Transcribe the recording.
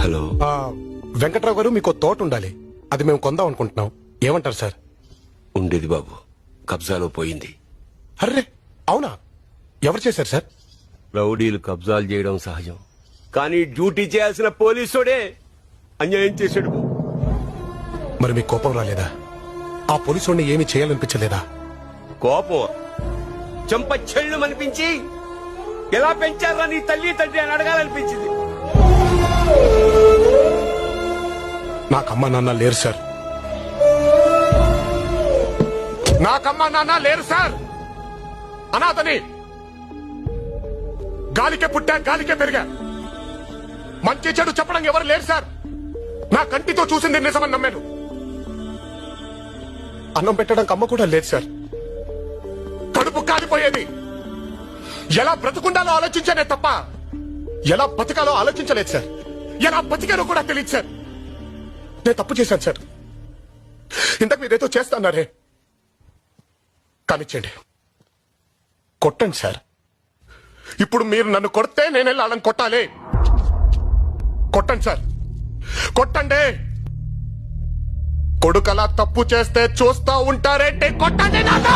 Hello. Venkatrao గారు, మీకు తోట ఉండాలి, అది మేము కొందాం అనుకుంటున్నాం. ఏమంటారు సార్? ఉండేది బాబు, కబ్జాలో పోయింది. అర్రే, అవునా? ఎవరు చేశారు సార్? రౌడీలు కబ్జాలు చేయడం సహజం, కానీ డ్యూటీ చేయాల్సిన పోలీసుడే అన్యాయం చేశాడు. మరి మీకు కోపం రాలేదా? ఆ పోలీసుని ఏమీ చేయాలనిపించలేదా? కోపం చెంప చెళ్ళు అనిపించి, ఎలా పెంచారా నీ తల్లి తండ్రి అని అడగాలనిపించింది. నాకమ్మ నాన్న లేరు సార్. నాకమ్మ నాన్న లేరు సార్. అనాథని. గాలికే పుట్టా, గాలికే పెరిగా. మంచి చెడు చెప్పడం ఎవరు లేరు సార్. నా కంటితో చూసింది నిజమని నమ్మాను. అన్నం పెట్టడానికి అమ్మ కూడా లేదు సార్. కడుపు కాలిపోయేది. ఎలా బ్రతుకుండాలో ఆలోచించానే తప్ప ఎలా బతకాలో ఆలోచించలేదు సార్. ఎలా బతికానో కూడా తెలియదు సార్. నేను తప్పు చేశాను సార్. ఇంతకు మీరేదో చేస్తాన్నారే, కానిచ్చేయండి, కొట్టండి సార్. ఇప్పుడు మీరు నన్ను కొడితే నేను వెళ్ళి వాళ్ళని కొట్టాలి. కొట్టండి సార్, కొట్టండి. కొడుకలా తప్పు చేస్తే చూస్తా ఉంటారేంటి? కొట్టండి నాన్న.